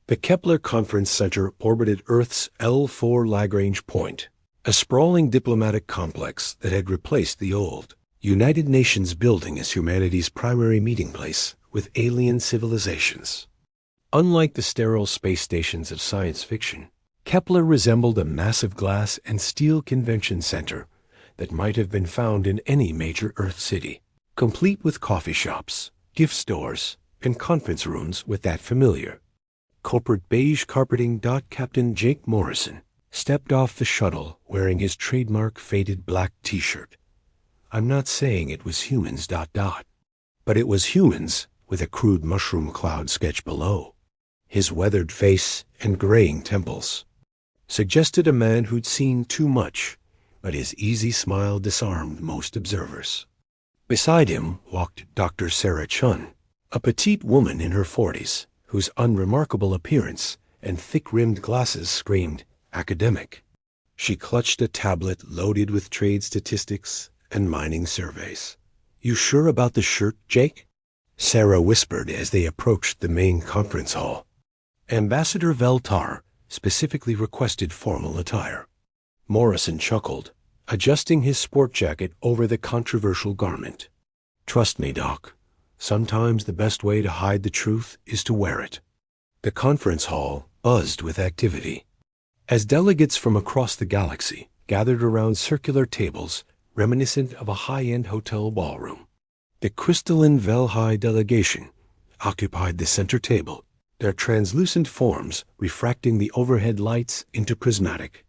The Kepler Conference Center orbited Earth's L4 Lagrange point, a sprawling diplomatic complex that had replaced the old United Nations building as humanity's primary meeting place with alien civilizations. Unlike the sterile space stations of science fiction, Kepler resembled a massive glass and steel convention center that might have been found in any major Earth city, complete with coffee shops, gift stores, and conference rooms with that familiar corporate beige carpeting. Captain Jake Morrison stepped off the shuttle wearing his trademark faded black t-shirt. I'm not saying it was humans. But it was humans with a crude mushroom cloud sketch below. His weathered face and graying temples suggested a man who'd seen too much, but his easy smile disarmed most observers. Beside him walked Dr. Sarah Chun, a petite woman in her 40s, whose unremarkable appearance and thick-rimmed glasses screamed academic. She clutched a tablet loaded with trade statistics and mining surveys. "You sure about the shirt, Jake?" Sarah whispered as they approached the main conference hall. Ambassador Veltar specifically requested formal attire. Morrison chuckled, adjusting his sport jacket over the controversial garment. "Trust me, Doc. Sometimes the best way to hide the truth is to wear it." The conference hall buzzed with activity as delegates from across the galaxy gathered around circular tables reminiscent of a high-end hotel ballroom. The crystalline Velhai delegation occupied the center table, their translucent forms refracting the overhead lights into prismatic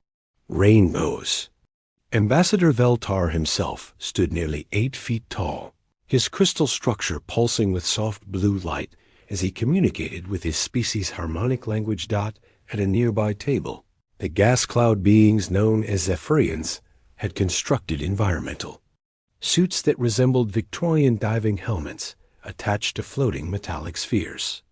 rainbows. Ambassador Veltar himself stood nearly 8 feet tall, his crystal structure pulsing with soft blue light as he communicated with his species' harmonic language. At a nearby table, the gas cloud beings known as Zephyrians had constructed environmental suits that resembled Victorian diving helmets attached to floating metallic spheres.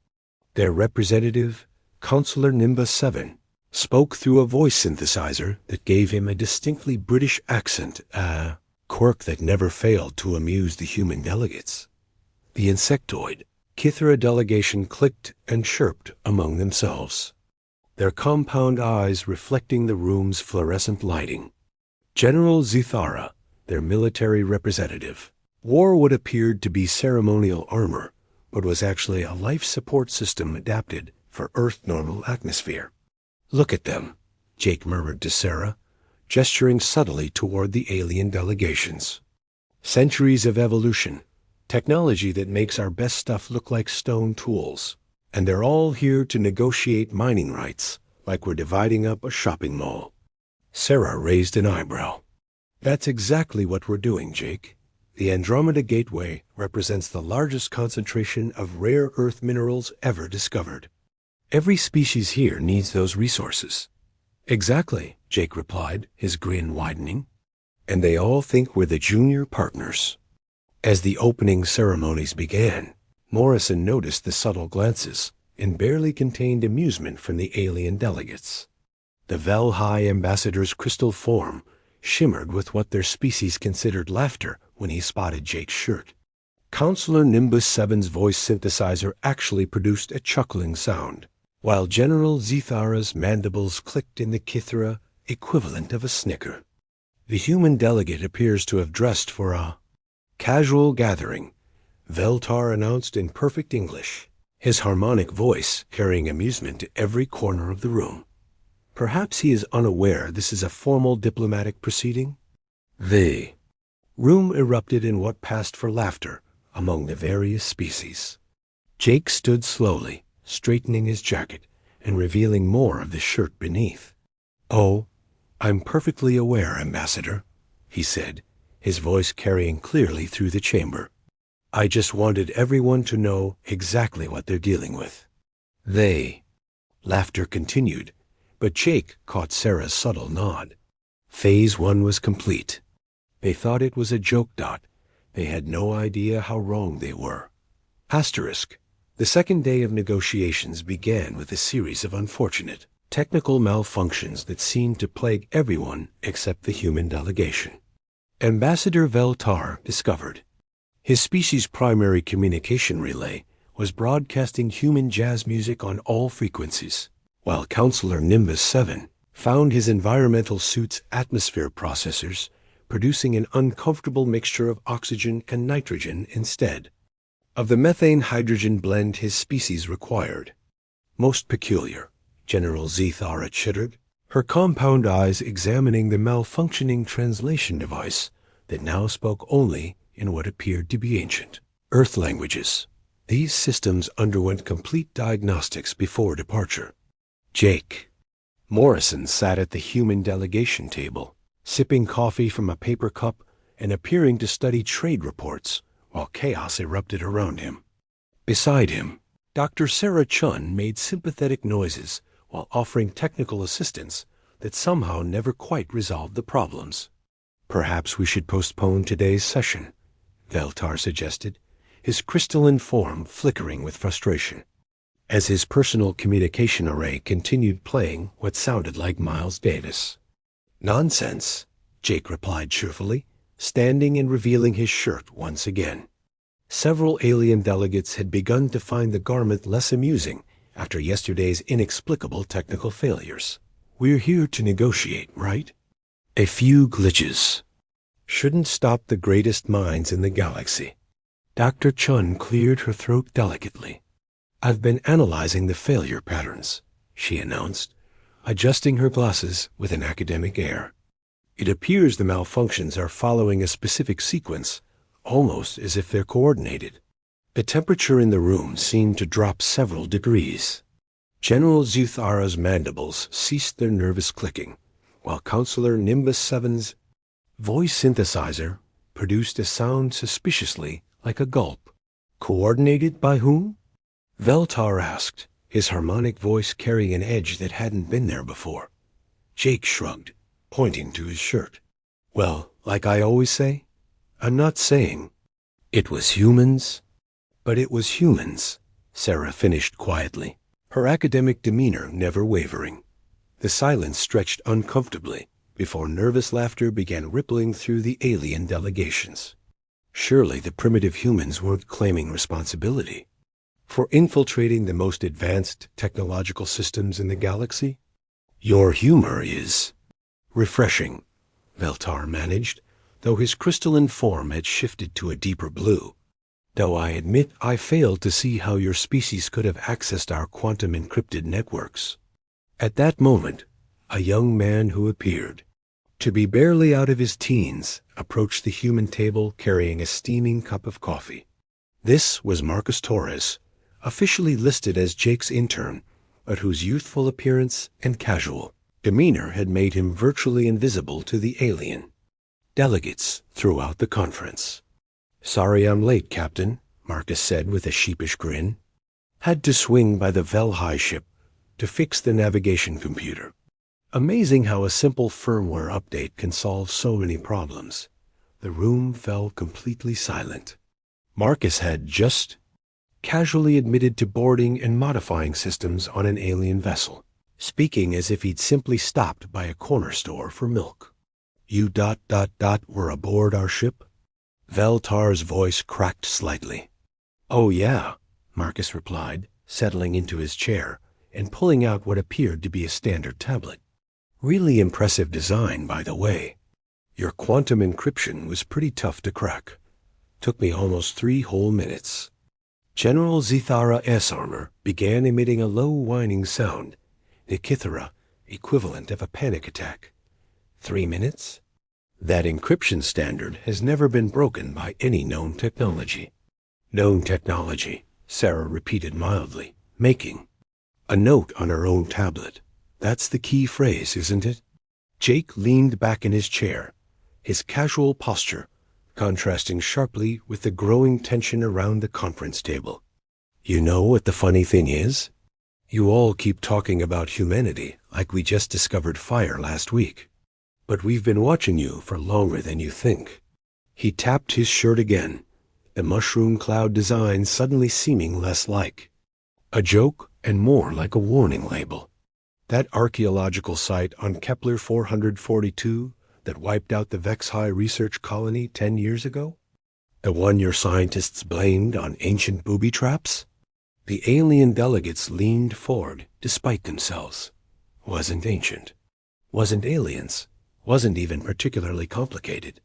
Their representative, Counselor Nimbus 7, spoke through a voice synthesizer that gave him a distinctly British accent, a quirk that never failed to amuse the human delegates. The insectoid Kythera delegation clicked and chirped among themselves, their compound eyes reflecting the room's fluorescent lighting. General Zithara, their military representative, wore what appeared to be ceremonial armor, but was actually a life support system adapted for Earth-normal atmosphere. "Look at them," Jake murmured to Sarah, gesturing subtly toward the alien delegations. "Centuries of evolution, technology that makes our best stuff look like stone tools. And they're all here to negotiate mining rights like we're dividing up a shopping mall." Sarah raised an eyebrow. "That's exactly what we're doing, Jake. The Andromeda Gateway represents the largest concentration of rare earth minerals ever discovered. Every species here needs those resources." "Exactly," Jake replied, his grin widening. "And they all think we're the junior partners." As the opening ceremonies began, Morrison noticed the subtle glances and barely contained amusement from the alien delegates. The Velhai ambassador's crystal form shimmered with what their species considered laughter when he spotted Jake's shirt. Counselor Nimbus 7's voice synthesizer actually produced a chuckling sound, while General Zithara's mandibles clicked in the Kythera equivalent of a snicker. The human delegate appears to have dressed for a casual gathering, Veltar announced in perfect English, his harmonic voice carrying amusement to every corner of the room. Perhaps he is unaware this is a formal diplomatic proceeding? The room erupted in what passed for laughter among the various species. Jake stood slowly, straightening his jacket and revealing more of the shirt beneath. "Oh, I'm perfectly aware, Ambassador," he said, his voice carrying clearly through the chamber. "I just wanted everyone to know exactly what they're dealing with." Laughter continued, but Jake caught Sarah's subtle nod. Phase 1 was complete. They thought it was a joke. They had no idea how wrong they were. Asterisk. The second day of negotiations began with a series of unfortunate technical malfunctions that seemed to plague everyone except the human delegation. Ambassador Veltar discovered his species' primary communication relay was broadcasting human jazz music on all frequencies, while Counselor Nimbus 7 found his environmental suit's atmosphere processors producing an uncomfortable mixture of oxygen and nitrogen instead of the methane-hydrogen blend his species required. Most peculiar, General Zethara chittered, her compound eyes examining the malfunctioning translation device that now spoke only in what appeared to be ancient Earth languages. These systems underwent complete diagnostics before departure. Jake. Morrison sat at the human delegation table, sipping coffee from a paper cup and appearing to study trade reports while chaos erupted around him. Beside him, Dr. Sarah Chun made sympathetic noises while offering technical assistance that somehow never quite resolved the problems. Perhaps we should postpone today's session, Veltar suggested, his crystalline form flickering with frustration, as his personal communication array continued playing what sounded like Miles Davis. Nonsense, Jake replied cheerfully, standing and revealing his shirt once again. Several alien delegates had begun to find the garment less amusing after yesterday's inexplicable technical failures. We're here to negotiate, right? A few glitches shouldn't stop the greatest minds in the galaxy. Dr. Chun cleared her throat delicately. I've been analyzing the failure patterns, she announced, adjusting her glasses with an academic air. It appears the malfunctions are following a specific sequence, almost as if they're coordinated. The temperature in the room seemed to drop several degrees. General Zuthara's mandibles ceased their nervous clicking, while Counselor Nimbus 7's voice synthesizer produced a sound suspiciously like a gulp. Coordinated by whom? Veltar asked, his harmonic voice carrying an edge that hadn't been there before. Jake shrugged, pointing to his shirt. Well, like I always say, I'm not saying it was humans, but it was humans, Sarah finished quietly, her academic demeanor never wavering. The silence stretched uncomfortably before nervous laughter began rippling through the alien delegations. Surely the primitive humans weren't claiming responsibility for infiltrating the most advanced technological systems in the galaxy? Your humor is refreshing, Veltar managed, though his crystalline form had shifted to a deeper blue. Though I admit I failed to see how your species could have accessed our quantum-encrypted networks. At that moment, a young man who appeared to be barely out of his teens approached the human table carrying a steaming cup of coffee. This was Marcus Torres, officially listed as Jake's intern, but whose youthful appearance and casual demeanor had made him virtually invisible to the alien delegates throughout the conference. Sorry I'm late, Captain, Marcus said with a sheepish grin. Had to swing by the Velhai ship to fix the navigation computer. Amazing how a simple firmware update can solve so many problems. The room fell completely silent. Marcus had just casually admitted to boarding and modifying systems on an alien vessel, speaking as if he'd simply stopped by a corner store for milk. You were aboard our ship? Veltar's voice cracked slightly. Oh yeah, Marcus replied, settling into his chair and pulling out what appeared to be a standard tablet. Really impressive design, by the way. Your quantum encryption was pretty tough to crack. Took me almost 3 whole minutes. General Zethara S-Armor began emitting a low whining sound, the Kithara equivalent of a panic attack. 3 minutes? That encryption standard has never been broken by any known technology. Known technology, Sarah repeated mildly, making a note on her own tablet. That's the key phrase, isn't it? Jake leaned back in his chair, his casual posture contrasting sharply with the growing tension around the conference table. You know what the funny thing is? You all keep talking about humanity like we just discovered fire last week. But we've been watching you for longer than you think. He tapped his shirt again, the mushroom cloud design suddenly seeming less like a joke and more like a warning label. That archaeological site on Kepler 442 that wiped out the Vexhai research colony 10 years ago? The one your scientists blamed on ancient booby traps? The alien delegates leaned forward despite themselves. Wasn't ancient. Wasn't aliens. Wasn't even particularly complicated.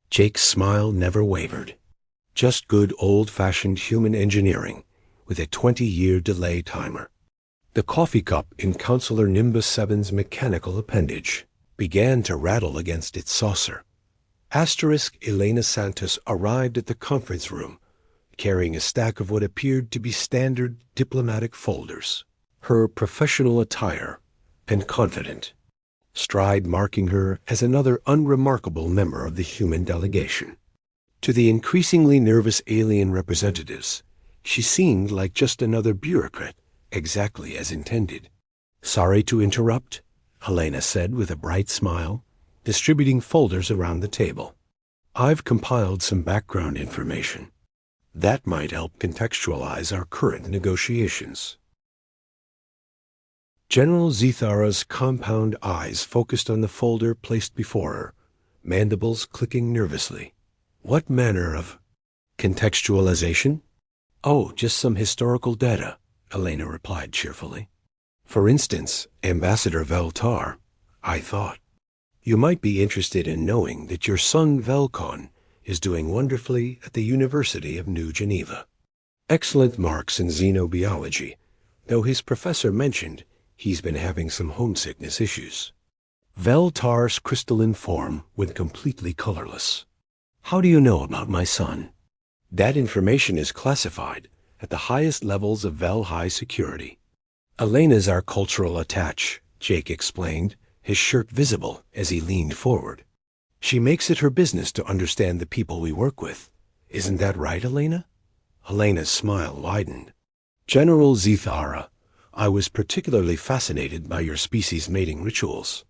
Jake's smile never wavered. Just good old-fashioned human engineering with a 20-year delay timer. The coffee cup in Counselor Nimbus 7's mechanical appendage began to rattle against its saucer. Asterisk Elena Santos arrived at the conference room, carrying a stack of what appeared to be standard diplomatic folders. Her professional attire and confident, stride marking her as another unremarkable member of the human delegation. To the increasingly nervous alien representatives, she seemed like just another bureaucrat, exactly as intended. "Sorry to interrupt," Helena said with a bright smile, distributing folders around the table. "I've compiled some background information. That might help contextualize our current negotiations." General Zethara's compound eyes focused on the folder placed before her, mandibles clicking nervously. "What manner of contextualization?" "Oh, just some historical data," Elena replied cheerfully. "For instance, Ambassador Veltar, I thought. You might be interested in knowing that your son Velcon is doing wonderfully at the University of New Geneva. Excellent marks in xenobiology, though his professor mentioned he's been having some homesickness issues. Veltar's crystalline form went completely colorless. How do you know about my son?" "That information is classified at the highest levels of Vel High security. Elena's our cultural attache," Jake explained, his shirt visible as he leaned forward. "She makes it her business to understand the people we work with. Isn't that right, Elena?" Elena's smile widened. "General Zethara, I was particularly fascinated by your species mating rituals.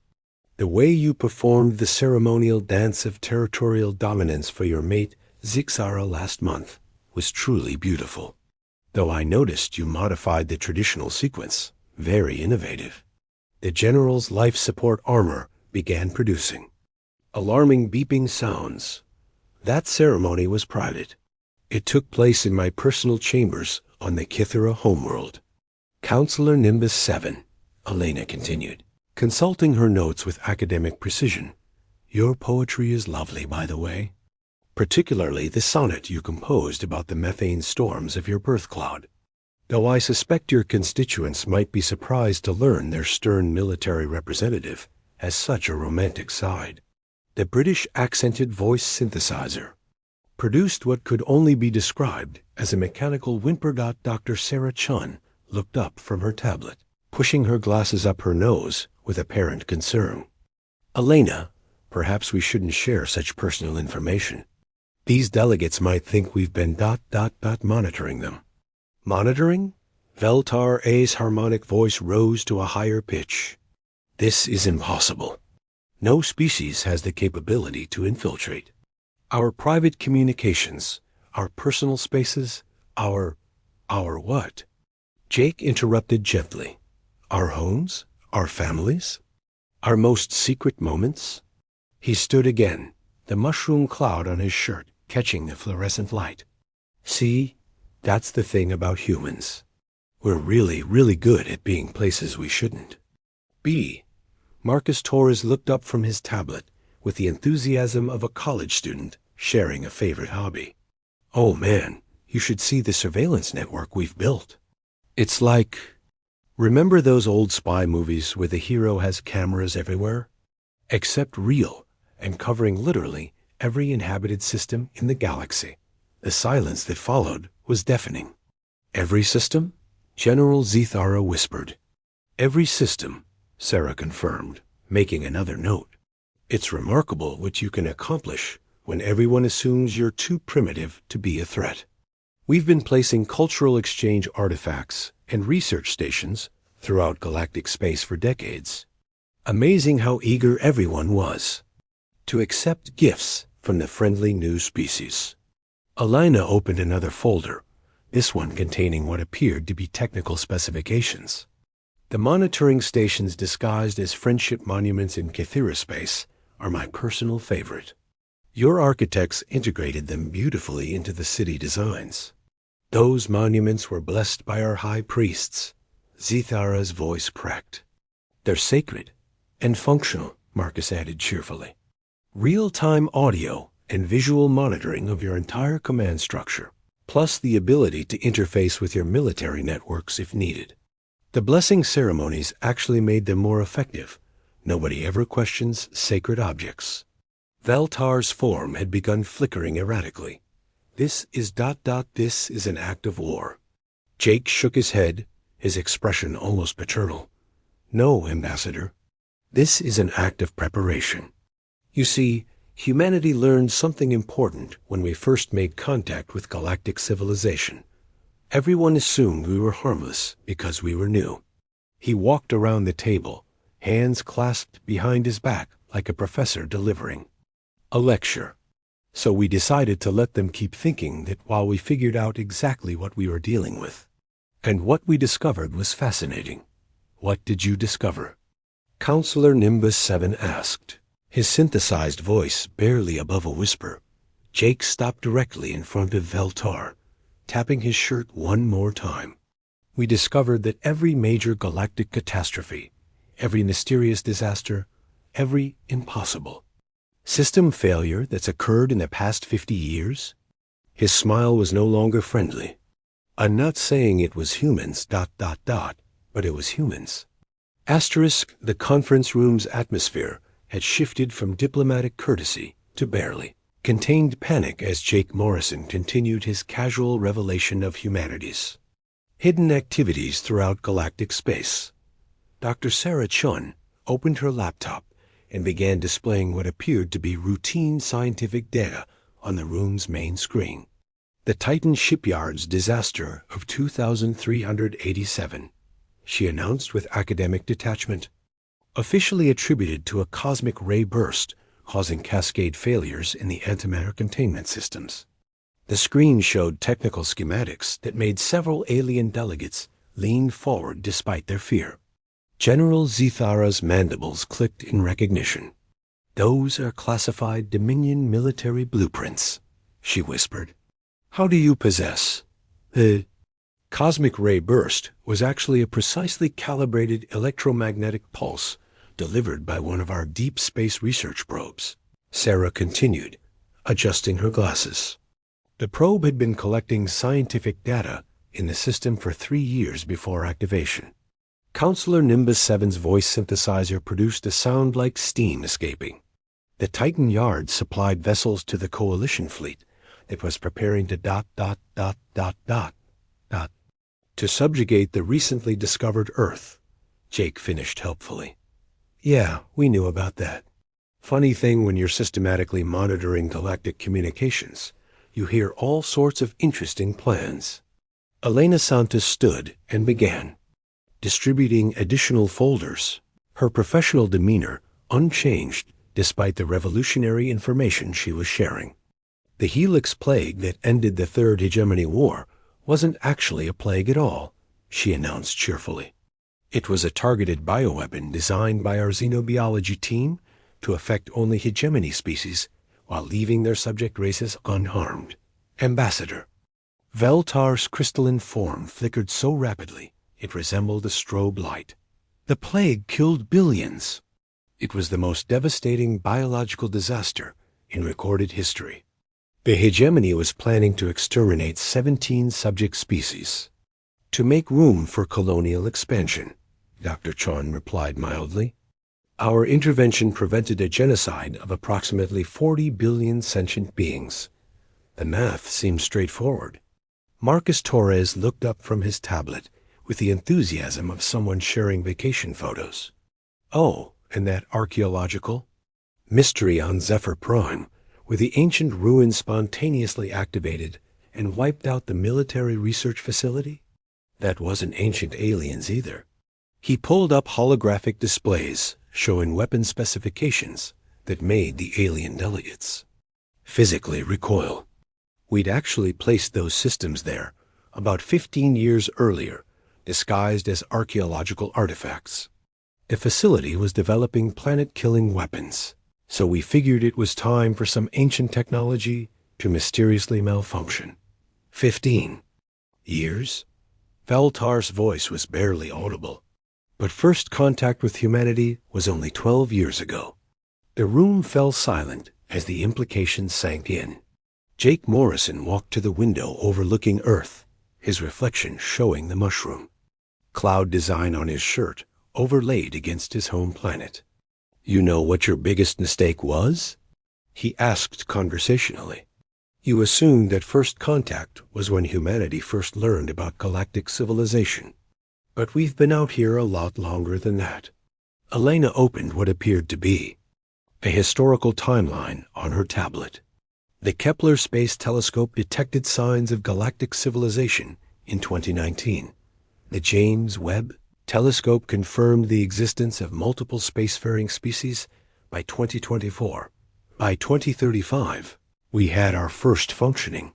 The way you performed the ceremonial dance of territorial dominance for your mate Zixara last month was truly beautiful. Though I noticed you modified the traditional sequence. Very innovative." The general's life support armor began producing alarming beeping sounds. "That ceremony was private. It took place in my personal chambers on the Kithera homeworld." "Counselor Nimbus 7, Elena continued, consulting her notes with academic precision. "Your poetry is lovely, by the way. Particularly the sonnet you composed about the methane storms of your birth cloud. Though I suspect your constituents might be surprised to learn their stern military representative has such a romantic side." The British accented voice synthesizer produced what could only be described as a mechanical whimper. Dr. Sarah Chun looked up from her tablet, pushing her glasses up her nose with apparent concern. "Elena, perhaps we shouldn't share such personal information. These delegates might think we've been monitoring them." "Monitoring?" Veltar A's harmonic voice rose to a higher pitch. "This is impossible. No species has the capability to infiltrate. Our private communications, our personal spaces, our what?" Jake interrupted gently. "Our homes? Our families? Our most secret moments?" He stood again, the mushroom cloud on his shirt catching the fluorescent light. "See, that's the thing about humans. We're really, really good at being places we shouldn't." "B." Marcus Torres looked up from his tablet with the enthusiasm of a college student sharing a favorite hobby. "Oh man, you should see the surveillance network we've built. It's like, remember those old spy movies where the hero has cameras everywhere? Except real and covering literally every inhabited system in the galaxy." The silence that followed was deafening. "Every system?" General Zethara whispered. "Every system," Sarah confirmed, making another note. "It's remarkable what you can accomplish when everyone assumes you're too primitive to be a threat. We've been placing cultural exchange artifacts and research stations throughout galactic space for decades. Amazing how eager everyone was to accept gifts from the friendly new species." Elena opened another folder, this one containing what appeared to be technical specifications. "The monitoring stations disguised as friendship monuments in Kithera space are my personal favorite. Your architects integrated them beautifully into the city designs. Those monuments were blessed by our high priests. Zithara's voice cracked. They're sacred and functional, Marcus added cheerfully. Real-time audio and visual monitoring of your entire command structure, plus the ability to interface with your military networks if needed. The blessing ceremonies actually made them more effective. Nobody ever questions sacred objects. Veltar's form had begun flickering erratically. This is ... This is an act of war. Jake shook his head, his expression almost paternal. No, Ambassador. This is an act of preparation. You see, humanity learned something important when we first made contact with galactic civilization. Everyone assumed we were harmless because we were new. He walked around the table, hands clasped behind his back like a professor delivering a lecture. So we decided to let them keep thinking that while we figured out exactly what we were dealing with. And what we discovered was fascinating. What did you discover? Counselor Nimbus 7 asked, his synthesized voice barely above a whisper. Jake stopped directly in front of Veltar, tapping his shirt one more time. We discovered that every major galactic catastrophe, every mysterious disaster, every impossible system failure that's occurred in the past 50 years? His smile was no longer friendly. I'm not saying it was humans, ... but it was humans. Asterisk, the conference room's atmosphere had shifted from diplomatic courtesy to barely contained panic as Jake Morrison continued his casual revelation of humanity's hidden activities throughout galactic space. Dr. Sarah Chun opened her laptop and began displaying what appeared to be routine scientific data on the room's main screen. The Titan Shipyard's disaster of 2387, she announced with academic detachment, officially attributed to a cosmic ray burst causing cascade failures in the antimatter containment systems. The screen showed technical schematics that made several alien delegates lean forward despite their fear. General Zithara's mandibles clicked in recognition. Those are classified Dominion military blueprints, she whispered. How do you possess? The cosmic ray burst was actually a precisely calibrated electromagnetic pulse delivered by one of our deep space research probes, Sarah continued, adjusting her glasses. The probe had been collecting scientific data in the system for 3 years before activation. Counselor Nimbus 7's voice synthesizer produced a sound like steam escaping. The Titan Yard supplied vessels to the Coalition fleet that was preparing to ... to subjugate the recently discovered Earth, Jake finished helpfully. Yeah, we knew about that. Funny thing, when you're systematically monitoring galactic communications, you hear all sorts of interesting plans. Elena Santos stood and began distributing additional folders, her professional demeanor unchanged despite the revolutionary information she was sharing. The Helix plague that ended the Third Hegemony War wasn't actually a plague at all, she announced cheerfully. It was a targeted bioweapon designed by our xenobiology team to affect only hegemony species while leaving their subject races unharmed. Ambassador. Veltar's crystalline form flickered so rapidly it resembled a strobe light. The plague killed billions. It was the most devastating biological disaster in recorded history. The hegemony was planning to exterminate 17 subject species. To make room for colonial expansion, Dr. Chon replied mildly. Our intervention prevented a genocide of approximately 40 billion sentient beings. The math seemed straightforward. Marcus Torres looked up from his tablet with the enthusiasm of someone sharing vacation photos. Oh, and that archaeological mystery on Zephyr Prime, where the ancient ruins spontaneously activated and wiped out the military research facility? That wasn't ancient aliens either. He pulled up holographic displays showing weapon specifications that made the alien delegates physically recoil. We'd actually placed those systems there about 15 years earlier, disguised as archaeological artifacts. The facility was developing planet-killing weapons, so we figured it was time for some ancient technology to mysteriously malfunction. 15. Years? Valtar's voice was barely audible. But first contact with humanity was only 12 years ago. The room fell silent as the implications sank in. Jake Morrison walked to the window overlooking Earth, his reflection showing the mushroom. Cloud design on his shirt overlaid against his home planet. "You know what your biggest mistake was?" he asked conversationally. "You assumed that first contact was when humanity first learned about galactic civilization. But we've been out here a lot longer than that." Elena opened what appeared to be a historical timeline on her tablet. The Kepler Space Telescope detected signs of galactic civilization in 2019. The James Webb Telescope confirmed the existence of multiple spacefaring species by 2024. By 2035, we had our first functioning,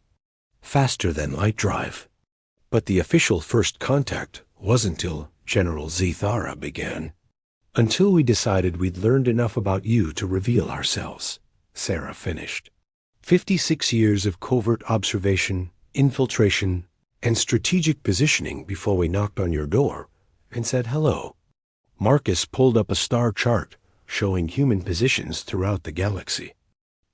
faster-than-light drive. But the official first contact wasn't till General Zethara began. "Until we decided we'd learned enough about you to reveal ourselves," Sarah finished. 56 years of covert observation, infiltration, and strategic positioning before we knocked on your door and said hello. Marcus pulled up a star chart showing human positions throughout the galaxy.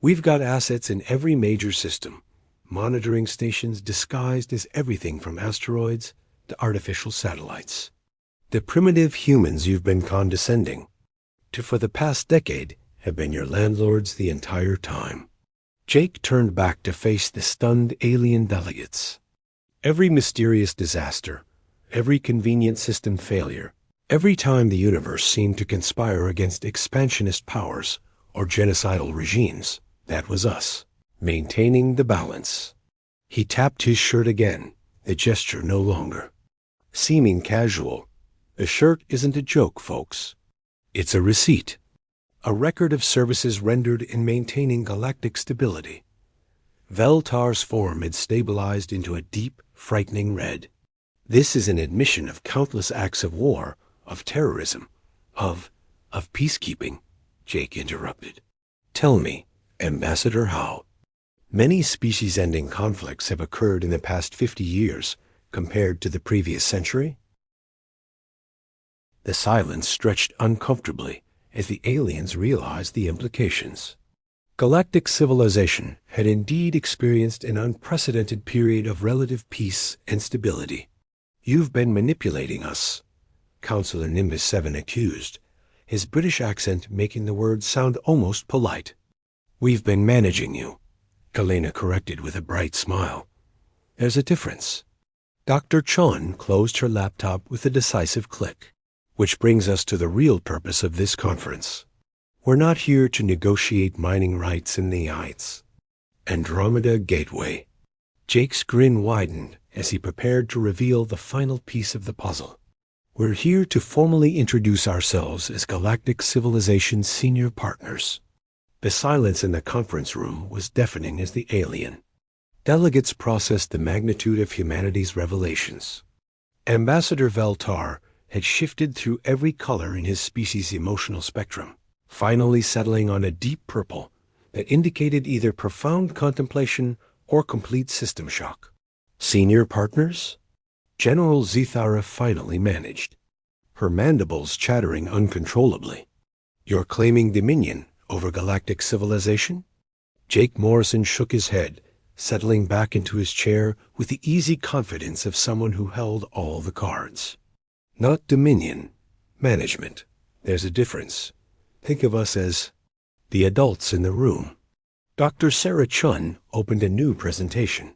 "We've got assets in every major system, monitoring stations disguised as everything from asteroids to artificial satellites. The primitive humans you've been condescending to for the past decade have been your landlords the entire time." Jake turned back to face the stunned alien delegates. Every mysterious disaster, every convenient system failure, every time the universe seemed to conspire against expansionist powers or genocidal regimes, that was us, maintaining the balance. He tapped his shirt again, the gesture no longer seeming casual. "The shirt isn't a joke, folks. It's a receipt. A record of services rendered in maintaining galactic stability." Veltar's form had stabilized into a deep, frightening red. "This is an admission of countless acts of war, of terrorism, of peacekeeping," Jake interrupted. "Tell me, Ambassador Howe, many species-ending conflicts have occurred in the past 50 years compared to the previous century?" The silence stretched uncomfortably as the aliens realized the implications. Galactic civilization had indeed experienced an unprecedented period of relative peace and stability. "You've been manipulating us," Counselor Nimbus 7 accused, his British accent making the words sound almost polite. "We've been managing you," Elena corrected with a bright smile. "There's a difference." Dr. Chon closed her laptop with a decisive click. "Which brings us to the real purpose of this conference. We're not here to negotiate mining rights in the Heights. Andromeda Gateway." Jake's grin widened as he prepared to reveal the final piece of the puzzle. "We're here to formally introduce ourselves as Galactic Civilization's senior partners." The silence in the conference room was deafening as the alien. Delegates processed the magnitude of humanity's revelations. Ambassador Veltar had shifted through every color in his species' emotional spectrum, finally settling on a deep purple that indicated either profound contemplation or complete system shock. "Senior partners?" General Zethara finally managed, her mandibles chattering uncontrollably. "You're claiming dominion over galactic civilization?" Jake Morrison shook his head, settling back into his chair with the easy confidence of someone who held all the cards. "Not dominion, management. There's a difference. Think of us as the adults in the room." Dr. Sarah Chun opened a new presentation.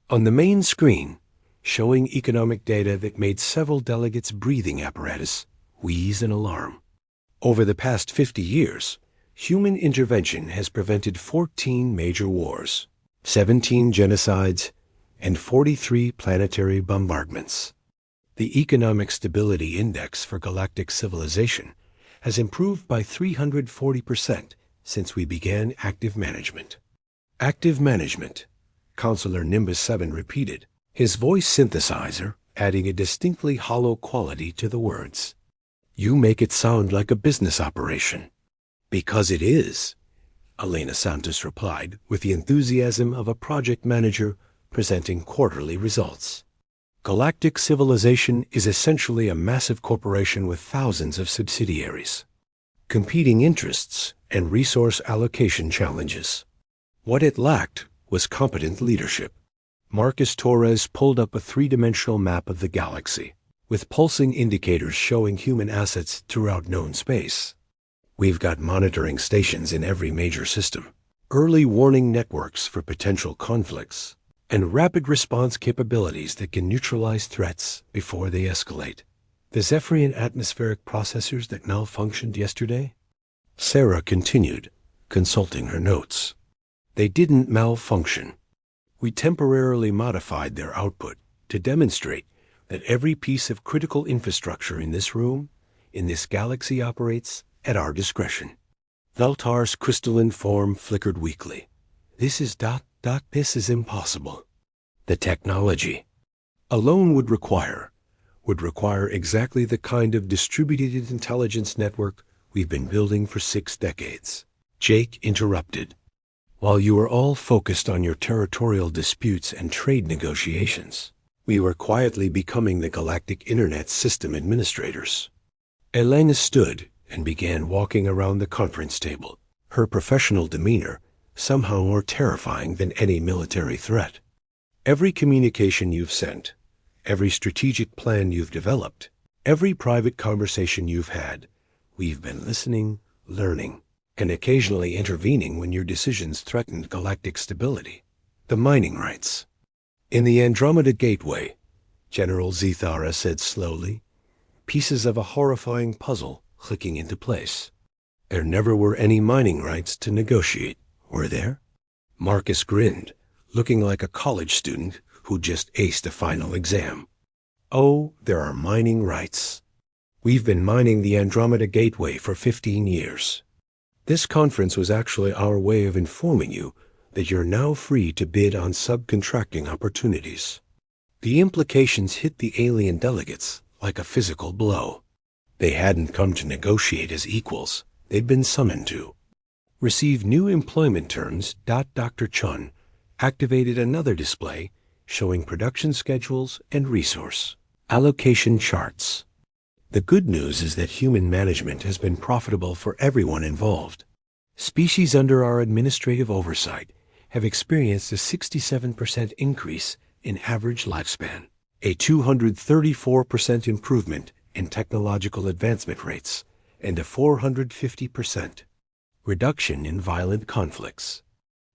On the main screen, showing economic data that made several delegates' breathing apparatus wheeze in alarm. Over the past 50 years, human intervention has prevented 14 major wars, 17 genocides, and 43 planetary bombardments. The Economic Stability Index for galactic civilization has improved by 340% since we began active management. "Active management," Counselor Nimbus 7 repeated, his voice synthesizer adding a distinctly hollow quality to the words. "You make it sound like a business operation." "Because it is," Elena Santos replied with the enthusiasm of a project manager presenting quarterly results. Galactic civilization is essentially a massive corporation with thousands of subsidiaries, competing interests, and resource allocation challenges. What it lacked was competent leadership. Marcus Torres pulled up a three-dimensional map of the galaxy, with pulsing indicators showing human assets throughout known space. We've got monitoring stations in every major system, early warning networks for potential conflicts, and rapid response capabilities that can neutralize threats before they escalate. The Zephyrian atmospheric processors that malfunctioned yesterday? Sarah continued, consulting her notes. They didn't malfunction. We temporarily modified their output to demonstrate that every piece of critical infrastructure in this room, in this galaxy, operates at our discretion. Veltar's crystalline form flickered weakly. This is impossible. The technology alone would require exactly the kind of distributed intelligence network we've been building for 6 decades. Jake interrupted. While you were all focused on your territorial disputes and trade negotiations, we were quietly becoming the Galactic Internet System administrators. Elena stood and began walking around the conference table, her professional demeanor somehow more terrifying than any military threat. Every communication you've sent, every strategic plan you've developed, every private conversation you've had, we've been listening, learning, and occasionally intervening when your decisions threatened galactic stability. The mining rights. In the Andromeda Gateway, General Zethara said slowly, pieces of a horrifying puzzle clicking into place. There never were any mining rights to negotiate, were there? Marcus grinned, looking like a college student who just aced a final exam. Oh, there are mining rights. We've been mining the Andromeda Gateway for 15 years. This conference was actually our way of informing you that you're now free to bid on subcontracting opportunities. The implications hit the alien delegates like a physical blow. They hadn't come to negotiate as equals. They'd been summoned to. Receive new employment terms. Dr. Chun activated another display showing production schedules and resource allocation charts. The good news is that human management has been profitable for everyone involved. Species under our administrative oversight have experienced a 67% increase in average lifespan, a 234% improvement in technological advancement rates, and a 450% reduction in violent conflicts.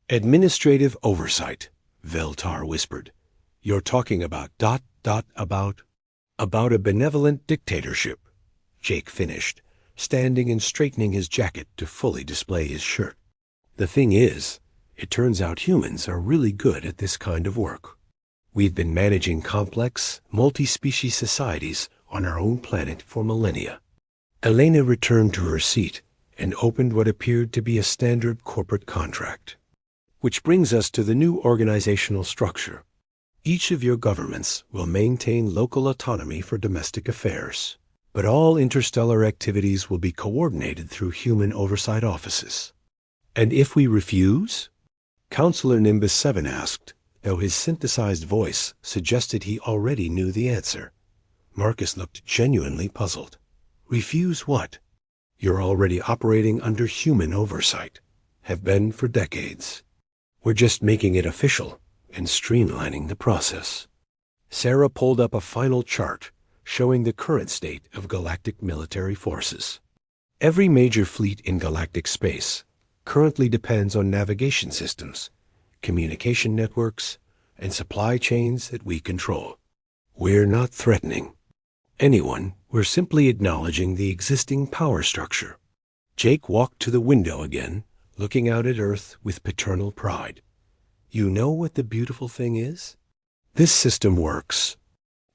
Administrative oversight, Veltar whispered. You're talking about about a benevolent dictatorship, Jake finished, standing and straightening his jacket to fully display his shirt. The thing is, it turns out humans are really good at this kind of work. We've been managing complex, multi-species societies on our own planet for millennia. Elena returned to her seat and opened what appeared to be a standard corporate contract. Which brings us to the new organizational structure. Each of your governments will maintain local autonomy for domestic affairs, but all interstellar activities will be coordinated through human oversight offices. And if we refuse? Counselor Nimbus 7 asked, though his synthesized voice suggested he already knew the answer. Marcus looked genuinely puzzled. Refuse what? You're already operating under human oversight. Have been for decades. We're just making it official and streamlining the process. Sarah pulled up a final chart showing the current state of galactic military forces. Every major fleet in galactic space currently depends on navigation systems, communication networks, and supply chains that we control. We're not threatening anyone. We're simply acknowledging the existing power structure. Jake walked to the window again, looking out at Earth with paternal pride. You know what the beautiful thing is? This system works.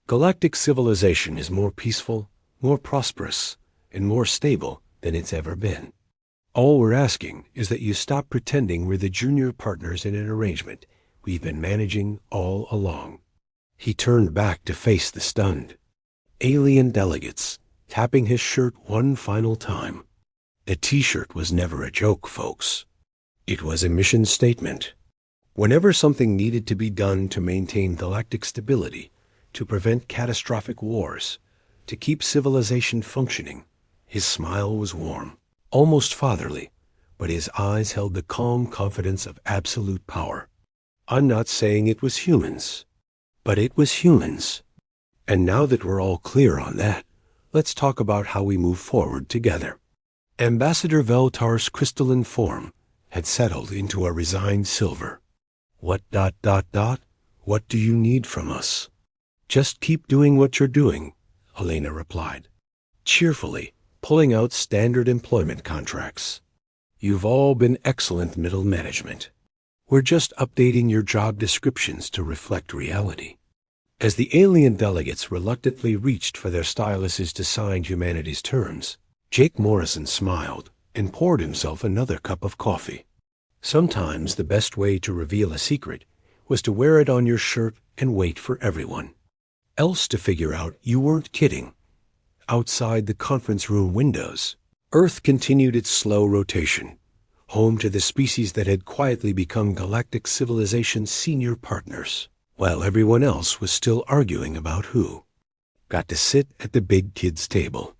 Galactic civilization is more peaceful, more prosperous, and more stable than it's ever been. All we're asking is that you stop pretending we're the junior partners in an arrangement we've been managing all along. He turned back to face the stunned alien delegates, tapping his shirt one final time. The t-shirt was never a joke, folks. It was a mission statement. Whenever something needed to be done to maintain galactic stability, to prevent catastrophic wars, to keep civilization functioning. His smile was warm, almost fatherly, but his eyes held the calm confidence of absolute power. I'm not saying it was humans, but it was humans. And now that we're all clear on that, let's talk about how we move forward together. Ambassador Veltar's crystalline form had settled into a resigned silver. What ... What do you need from us? Just keep doing what you're doing, Elena replied, cheerfully, pulling out standard employment contracts. You've all been excellent middle management. We're just updating your job descriptions to reflect reality. As the alien delegates reluctantly reached for their styluses to sign humanity's terms, Jake Morrison smiled and poured himself another cup of coffee. Sometimes the best way to reveal a secret was to wear it on your shirt and wait for everyone else to figure out you weren't kidding. Outside the conference room windows, Earth continued its slow rotation, home to the species that had quietly become Galactic civilization's senior partners, while everyone else was still arguing about who got to sit at the big kids' table.